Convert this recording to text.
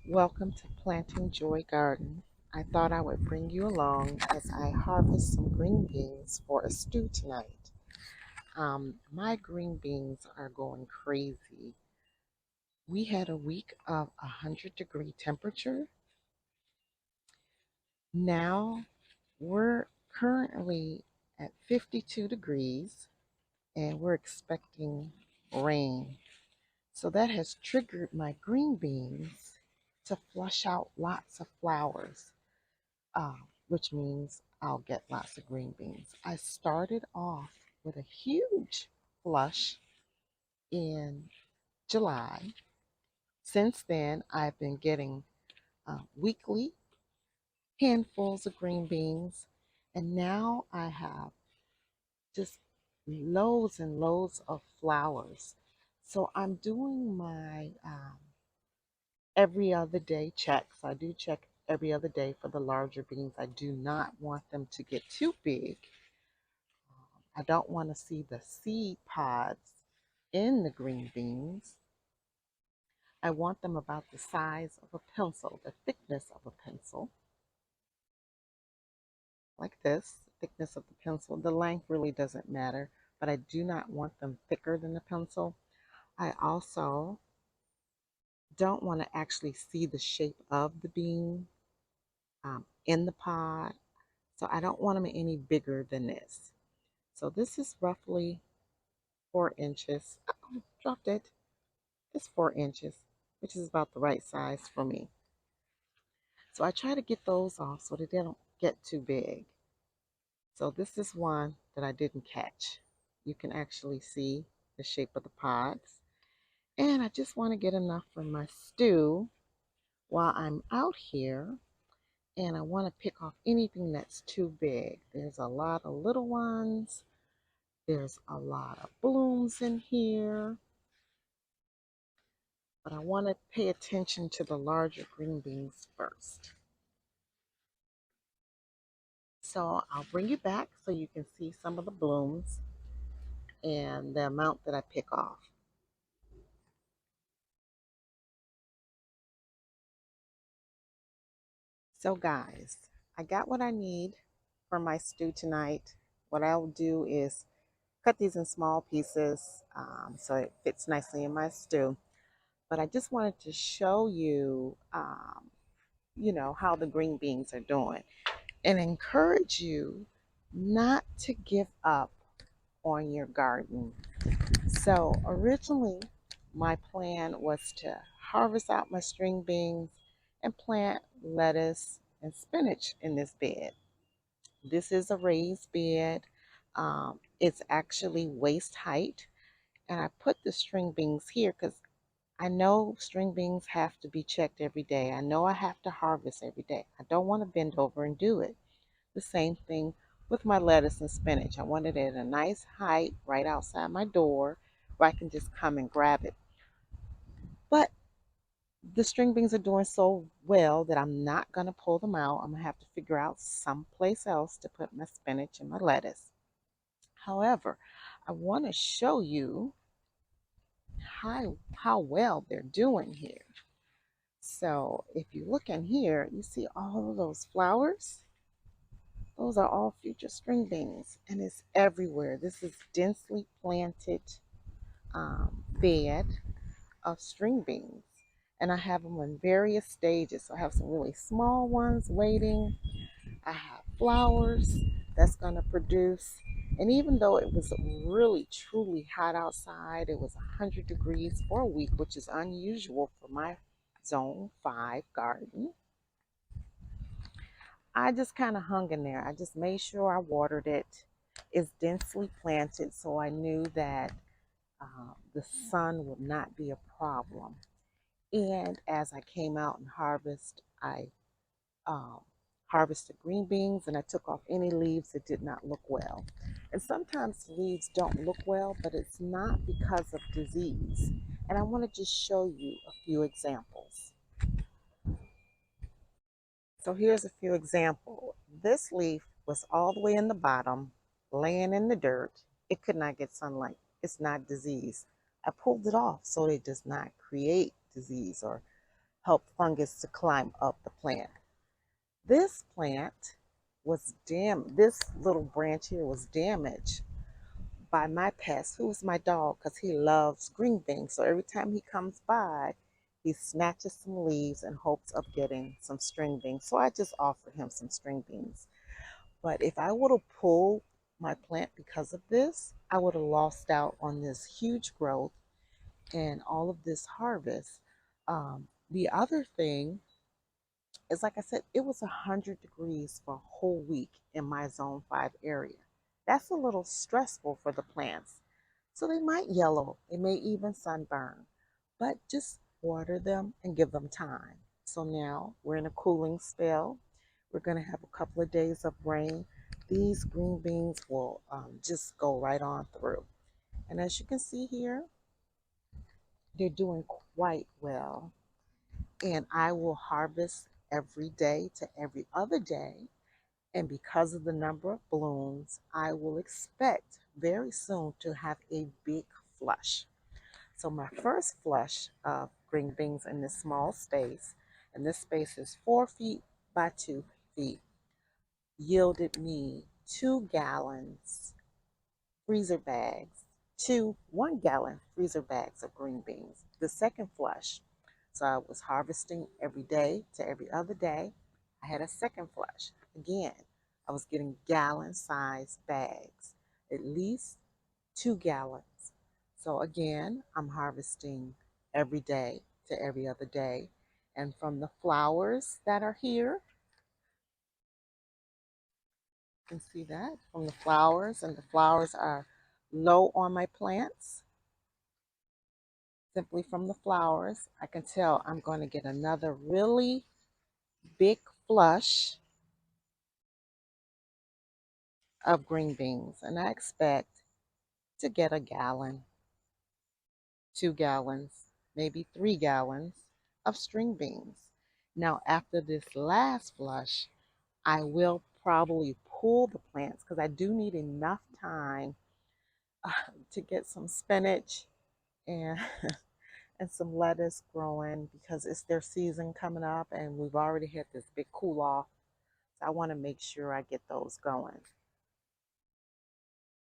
Welcome to Planting Joy Garden. I thought I would bring you along as I harvest some green beans for a stew tonight. My green beans are going crazy. We had a week of 100-degree temperature. Now we're currently at 52 degrees and we're expecting rain. So that has triggered my green beans to flush out lots of flowers. uh, which means I'll get lots of green beans. I started off with a huge flush in July. Since then, I've been getting weekly handfuls of green beans, and now I have just loads and loads of flowers. So I'm doing my every other day checks. I do check every other day for the larger beans. I do not want them to get too big. I don't want to see the seed pods in the green beans. I want them about the size of a pencil, the thickness of a pencil, like this, thickness of the pencil. The length really doesn't matter, but I do not want them thicker than the pencil. I also don't want to actually see the shape of the bean in the pod, so I don't want them any bigger than this. So this is roughly 4 inches. Oh, dropped it. It's 4 inches, which is about the right size for me. So I try to get those off so that they don't get too big. So this is one that I didn't catch. You can actually see the shape of the pods. And I just want to get enough for my stew while I'm out here. And I want to pick off anything that's too big. There's a lot of little ones. There's a lot of blooms in here. But I want to pay attention to the larger green beans first. So I'll bring you back so you can see some of the blooms and the amount that I pick off. So guys, I got what I need for my stew tonight. What I'll do is cut these in small pieces so it fits nicely in my stew. But I just wanted to show you, how the green beans are doing and encourage you not to give up on your garden. So originally, my plan was to harvest out my string beans and plant lettuce and spinach in this bed. This is a raised bed. It's actually waist height, and I put the string beans here because I know string beans have to be checked every day. I know I have to harvest every day. I don't want to bend over and do it. The same thing with my lettuce and spinach. I wanted it at a nice height right outside my door where I can just come and grab it. But the string beans are doing so well that I'm not going to pull them out. I'm going to have to figure out someplace else to put my spinach and my lettuce. However, I want to show you how well they're doing here. So if you look in here, you see all of those flowers. Those are all future string beans, and it's everywhere. This is densely planted bed of string beans, and I have them in various stages. So I have some really small ones waiting. I have flowers that's going to produce. And even though it was really truly hot outside, it was 100 degrees for a week, which is unusual for my zone 5 garden. I just kind of hung in there. I just made sure I watered it. It's densely planted, so I knew that the sun would not be a problem. And as I came out and I um, harvested green beans and I took off any leaves that did not look well. And sometimes leaves don't look well, but it's not because of disease. And I want to just show you a few examples. So here's a few examples. This leaf was all the way in the bottom, laying in the dirt. It could not get sunlight. It's not disease. I pulled it off so it does not create disease or help fungus to climb up the plant. This plant was this little branch here was damaged by my pest, who's my dog, because he loves green things. So every time he comes by, he snatches some leaves in hopes of getting some string beans. So I just offered him some string beans. But if I would have pulled my plant because of this, I would have lost out on this huge growth and all of this harvest. The other thing is, like I said, it was 100 degrees for a whole week in my zone 5 area. That's a little stressful for the plants. So they might yellow, they may even sunburn, but just water them and give them time. So now we're in a cooling spell. We're going to have a couple of days of rain. These green beans will just go right on through. And as you can see here, they're doing quite well. And I will harvest every day to every other day. And because of the number of blooms, I will expect very soon to have a big flush. So my first flush of green beans in this small space, and this space is 4 feet by 2 feet, yielded me 2 gallons freezer bags, 1 gallon freezer bags of green beans. The second flush, so I was harvesting every day to every other day. I had a second flush. Again, I was getting gallon sized bags, at least 2 gallons. So again, I'm harvesting every day to every other day. And from the flowers that are here, you can see that from the flowers, and the flowers are low on my plants. Simply from the flowers, I can tell I'm going to get another really big flush of green beans. And I expect to get a gallon, 2 gallons, maybe 3 gallons of string beans. Now, after this last flush, I will probably pull the plants because I do need enough time uh, to get some spinach and and some lettuce growing because it's their season coming up and we've already had this big cool off. So I want to make sure I get those going.